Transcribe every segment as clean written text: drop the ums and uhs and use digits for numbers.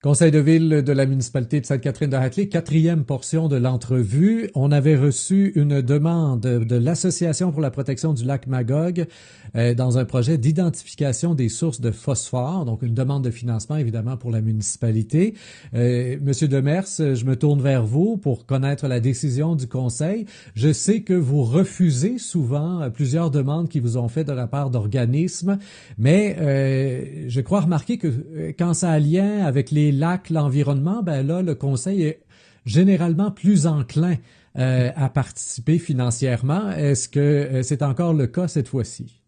Conseil de ville de la municipalité de Sainte-Catherine-de-Hatley, quatrième portion de l'entrevue. On avait reçu une demande de l'Association pour la protection du lac Magog dans un projet d'identification des sources de phosphore, donc une demande de financement évidemment pour la municipalité. Monsieur Demers, je me tourne vers vous pour connaître la décision du Conseil. Je sais que vous refusez souvent plusieurs demandes qui vous ont fait de la part d'organismes, mais je crois remarquer que quand ça a lien avec les lacs, l'environnement, ben là, le Conseil est généralement plus enclin à participer financièrement. Est-ce que c'est encore le cas cette fois-ci?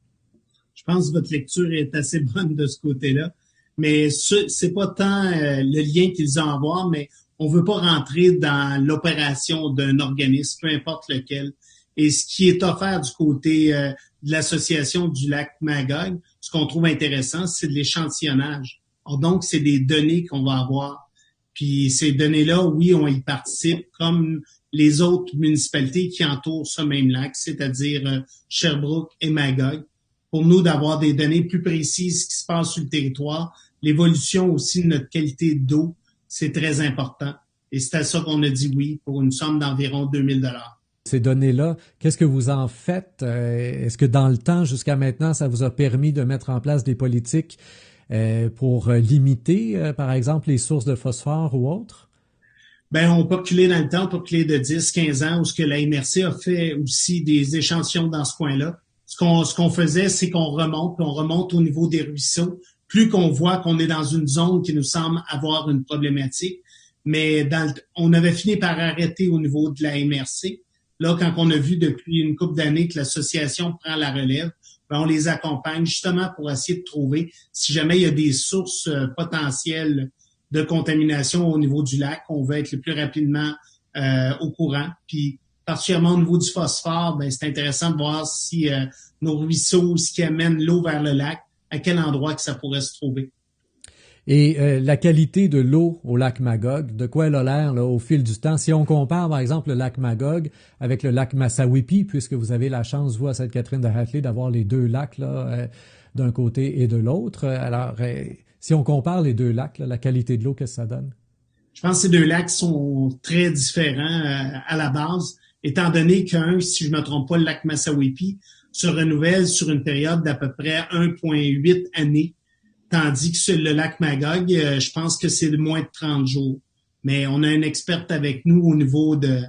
Je pense que votre lecture est assez bonne de ce côté-là, mais c'est pas tant le lien qu'ils ont à voir, mais on veut pas rentrer dans l'opération d'un organisme, peu importe lequel. Et ce qui est offert du côté de l'association du lac Magog, ce qu'on trouve intéressant, c'est de l'échantillonnage. Donc, c'est des données qu'on va avoir. Puis ces données-là, oui, on y participe comme les autres municipalités qui entourent ce même lac, c'est-à-dire Sherbrooke et Magog, pour nous d'avoir des données plus précises qui se passent sur le territoire. L'évolution aussi de notre qualité d'eau, c'est très important. Et c'est à ça qu'on a dit oui pour une somme d'environ 2000 $. Ces données-là, qu'est-ce que vous en faites? Est-ce que dans le temps, jusqu'à maintenant, ça vous a permis de mettre en place des politiques pour limiter, par exemple, les sources de phosphore ou autres? Ben, on peut reculer dans le temps, on peut reculer de 10, 15 ans, où ce que la MRC a fait aussi des échantillons dans ce coin-là. Ce qu'on faisait, c'est qu'on remonte, puis on remonte au niveau des ruisseaux. Plus qu'on voit qu'on est dans une zone qui nous semble avoir une problématique, mais on avait fini par arrêter au niveau de la MRC. Là, quand on a vu depuis une couple d'années que l'association prend la relève, ben on les accompagne justement pour essayer de trouver si jamais il y a des sources potentielles de contamination au niveau du lac, on veut être le plus rapidement au courant. Puis, particulièrement au niveau du phosphore, ben c'est intéressant de voir si nos ruisseaux, ce qui amène l'eau vers le lac, à quel endroit que ça pourrait se trouver. Et la qualité de l'eau au lac Magog, de quoi elle a l'air là, au fil du temps? Si on compare, par exemple, le lac Magog avec le lac Massawippi, puisque vous avez la chance, vous, à Sainte-Catherine-de-Hatley, d'avoir les deux lacs là, d'un côté et de l'autre. Alors, si on compare les deux lacs, là, la qualité de l'eau, qu'est-ce que ça donne? Je pense que ces deux lacs sont très différents à la base, étant donné qu'un, si je ne me trompe pas, le lac Massawippi se renouvelle sur une période d'à peu près 1,8 années. Tandis que sur le lac Magog, je pense que c'est de moins de 30 jours. Mais on a une experte avec nous au niveau de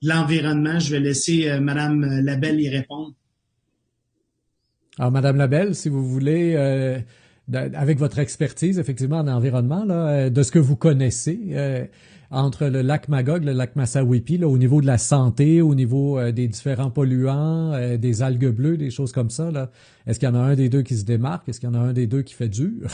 l'environnement. Je vais laisser Madame Labelle y répondre. Alors, Madame Labelle, si vous voulez, avec votre expertise, effectivement, en environnement, là, de ce que vous connaissez, entre le lac Magog, le lac Massawippi, là, au niveau de la santé, au niveau des différents polluants, des algues bleues, des choses comme ça, là, est-ce qu'il y en a un des deux qui se démarque? Est-ce qu'il y en a un des deux qui fait dur?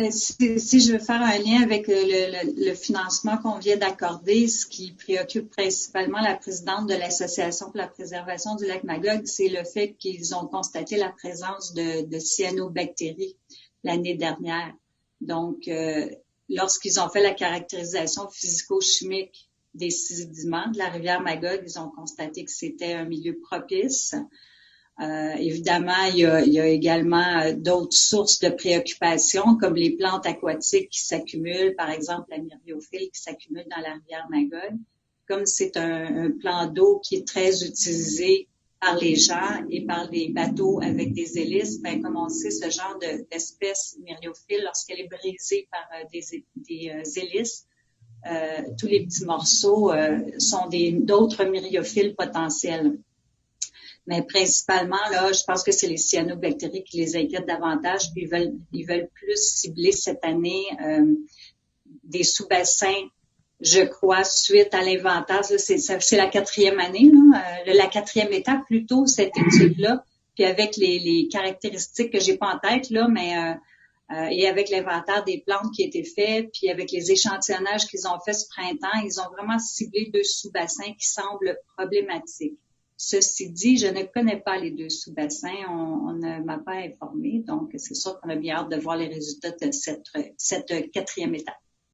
Si je veux faire un lien avec le financement qu'on vient d'accorder, ce qui préoccupe principalement la présidente de l'Association pour la préservation du lac Magog, c'est le fait qu'ils ont constaté la présence de cyanobactéries l'année dernière. Donc, lorsqu'ils ont fait la caractérisation physico-chimique des sédiments de la rivière Magog, ils ont constaté que c'était un milieu propice. Évidemment, il y a également d'autres sources de préoccupation, comme les plantes aquatiques qui s'accumulent, par exemple la myriophylle qui s'accumule dans la rivière Magog. Comme c'est un plan d'eau qui est très utilisé par les gens et par les bateaux avec des hélices, ben comme on sait, ce genre d'espèce myriophylle, lorsqu'elle est brisée par des hélices, tous les petits morceaux sont d'autres myriophyles potentiels. Mais principalement, là, je pense que c'est les cyanobactéries qui les inquiètent davantage. Puis ils veulent plus cibler cette année des sous-bassins, je crois, suite à l'inventaire. C'est la quatrième année, là, la quatrième étape plutôt, cette étude-là. Puis avec les caractéristiques que j'ai pas en tête, là, mais et avec l'inventaire des plantes qui a été fait, puis avec les échantillonnages qu'ils ont fait ce printemps, ils ont vraiment ciblé deux sous-bassins qui semblent problématiques. Ceci dit, je ne connais pas les deux sous-bassins, on ne m'a pas informé, donc c'est sûr qu'on a bien hâte de voir les résultats de cette quatrième étape.